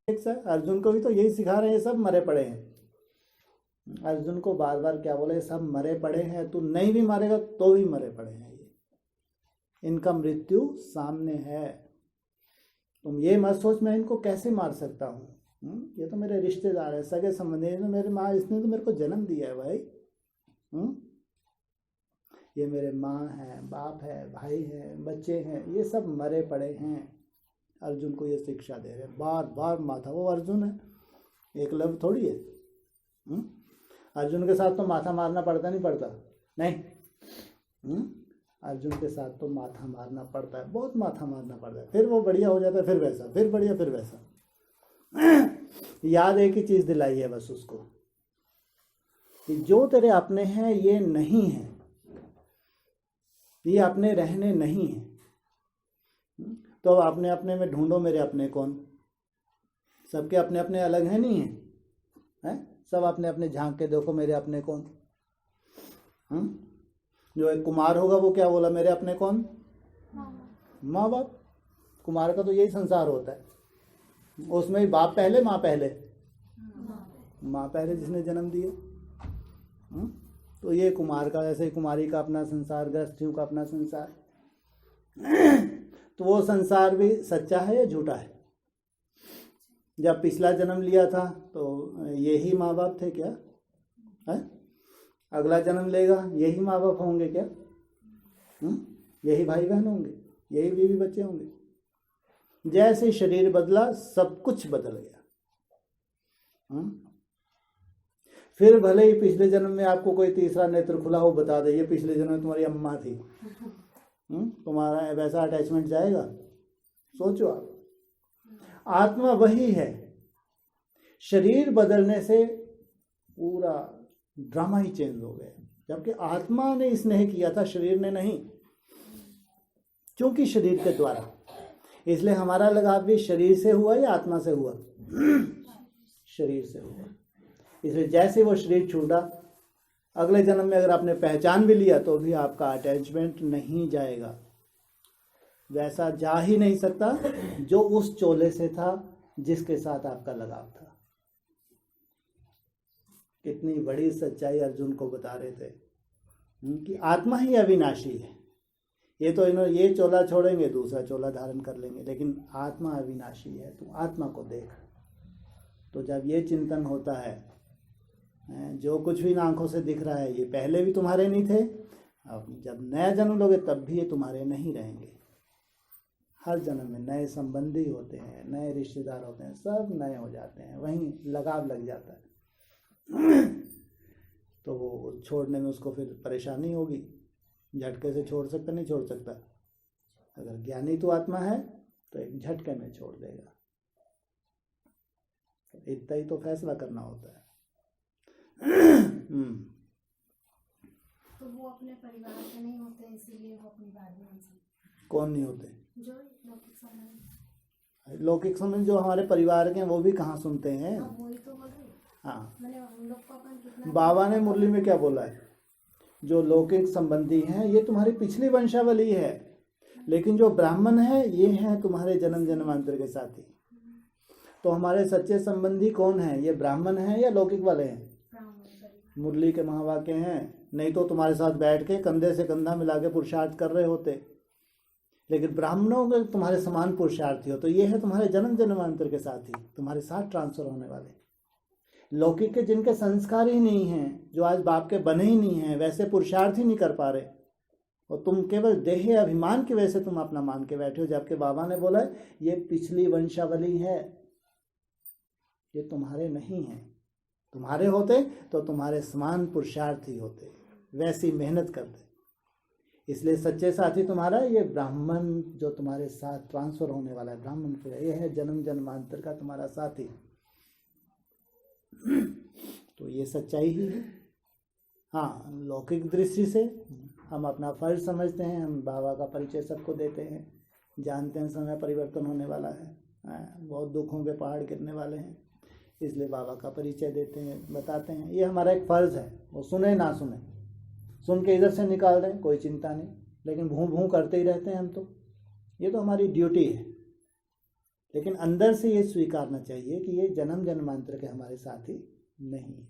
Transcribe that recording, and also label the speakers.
Speaker 1: अर्जुन को भी तो यही सिखा रहे हैं, सब मरे पड़े हैं। अर्जुन को बार बार क्या बोले, सब मरे पड़े हैं, तू नहीं भी मारेगा तो भी मरे पड़े हैं, ये इनका मृत्यु सामने है। तुम ये मत सोच मैं इनको कैसे मार सकता हूँ, ये तो मेरे रिश्तेदार है, सगे संबंधी, मेरे माँ, इसने तो मेरे को जन्म दिया है भाई। ये मेरे माँ है, बाप है, भाई है, बच्चे हैं, ये सब मरे पड़े हैं। अर्जुन को ये शिक्षा दे रहे हैं बार बार। माथा, वो अर्जुन है, एकलव्य थोड़ी है। अर्जुन के साथ तो माथा मारना पड़ता नहीं पड़ता, नहीं, अर्जुन के साथ तो माथा मारना पड़ता है, बहुत माथा मारना पड़ता है, फिर वो बढ़िया हो जाता है, फिर वैसा, फिर बढ़िया, फिर वैसा। याद एक ही चीज दिलाई है बस उसको, कि जो तेरे अपने हैं ये नहीं है, ये अपने रहने नहीं है। तो अपने अपने में ढूंढो मेरे अपने कौन। सबके अपने अपने अलग है, नहीं है, सब अपने अपने झांक के देखो मेरे अपने कौन। जो एक कुमार होगा वो क्या बोला, मेरे अपने कौन, माँ बाप। कुमार का तो यही संसार होता है, उसमें भी बाप पहले माँ पहले, माँ पहले जिसने जन्म दिया। तो ये कुमार का, ऐसे ही कुमारी का अपना संसार, गृहस्थियों का अपना संसार। तो वो संसार भी सच्चा है या झूठा है। जब पिछला जन्म लिया था तो यही माँ बाप थे क्या, है? अगला जन्म लेगा यही माँ बाप होंगे क्या, यही भाई बहन होंगे, यही बीवी बच्चे होंगे। जैसे शरीर बदला सब कुछ बदल गया। फिर भले ही पिछले जन्म में आपको कोई तीसरा नेत्र खुला हो, बता दे ये पिछले जन्म में तुम्हारी अम्मा थी, तुम्हारा वैसा अटैचमेंट जाएगा। सोचो आप, आत्मा वही है, शरीर बदलने से पूरा ड्रामा ही चेंज हो गया। जबकि आत्मा ने स्नेह किया था, शरीर ने नहीं, क्योंकि शरीर के द्वारा। इसलिए हमारा लगाव भी शरीर से हुआ या आत्मा से हुआ, शरीर से हुआ। इसलिए जैसे वो शरीर छूटा, अगले जन्म में अगर आपने पहचान भी लिया तो भी आपका अटैचमेंट नहीं जाएगा, वैसा जा ही नहीं सकता जो उस चोले से था जिसके साथ आपका लगाव था। कितनी बड़ी सच्चाई अर्जुन को बता रहे थे कि आत्मा ही अविनाशी है। ये तो इन्होंने ये चोला छोड़ेंगे, दूसरा चोला धारण कर लेंगे, लेकिन आत्मा अविनाशी है। तू आत्मा को देख। तो जब ये चिंतन होता है, जो कुछ भी आंखों से दिख रहा है ये पहले भी तुम्हारे नहीं थे, अब जब नया जन्म लोगे तब भी ये तुम्हारे नहीं रहेंगे। हर जन्म में नए संबंधी होते हैं, नए रिश्तेदार होते हैं, सब नए हो जाते हैं, वहीं लगाव लग जाता है। तो वो छोड़ने में उसको फिर परेशानी होगी, झटके से छोड़ सकता नहीं छोड़ सकता। अगर ज्ञानी तो आत्मा है तो एक झटके में छोड़ देगा। इतना ही तो फैसला करना होता है।
Speaker 2: तो वो अपने परिवार के नहीं होते, इसीलिए वो अपनी बात नहीं सुनते।
Speaker 1: कौन नहीं होते?
Speaker 2: जो लौकिक संबंध,
Speaker 1: लौकिक संबंध जो हमारे परिवार के हैं वो भी कहाँ सुनते हैं।
Speaker 2: वही तो बोल रही।
Speaker 1: हाँ,
Speaker 2: मैंने हम लोग को अपन कितना,
Speaker 1: बाबा ने मुरली में क्या बोला है, जो लौकिक संबंधी हैं ये तुम्हारी पिछली वंशावली है, लेकिन जो ब्राह्मण है ये हैं तुम्हारे जन्म जन्मांतर के साथी। तो हमारे सच्चे संबंधी कौन है, ये ब्राह्मण है या लौकिक वाले हैं? मुरली के महावाक्य हैं, नहीं तो तुम्हारे साथ बैठ के कंधे से कंधा मिला के पुरुषार्थ कर रहे होते। लेकिन ब्राह्मणों में तुम्हारे समान पुरुषार्थी हो, तो ये है तुम्हारे जन्म जन्मांतर के साथी, तुम्हारे साथ ट्रांसफर होने वाले। लौकिक के जिनके संस्कार ही नहीं हैं, जो आज बाप के बने ही नहीं हैं, वैसे पुरुषार्थ ही नहीं कर पा रहे, और तुम केवल देह अभिमान की वजह से तुम अपना मान के बैठे हो। जबकि बाबा ने बोला ये पिछली वंशावली है, ये तुम्हारे नहीं है। तुम्हारे होते तो तुम्हारे समान पुरुषार्थी होते, वैसी मेहनत करते। इसलिए सच्चे साथी तुम्हारा ये ब्राह्मण जो तुम्हारे साथ ट्रांसफर होने वाला है, ब्राह्मण फिर ये है जन्म जन्मांतर का तुम्हारा साथी। तो ये सच्चाई ही है। हाँ, लौकिक दृष्टि से हम अपना फर्ज समझते हैं, हम बाबा का परिचय सबको देते हैं, जानते हैं समय परिवर्तन होने वाला है, बहुत दुखों के पहाड़ गिरने वाले हैं, इसलिए बाबा का परिचय देते हैं, बताते हैं। ये हमारा एक फ़र्ज़ है, वो सुने ना सुने, सुन के इधर से निकाल दें कोई चिंता नहीं, लेकिन भूं भूं करते ही रहते हैं हम। तो ये तो हमारी ड्यूटी है। लेकिन अंदर से ये स्वीकारना चाहिए कि ये जन्म जन्मांतर के हमारे साथी नहीं है।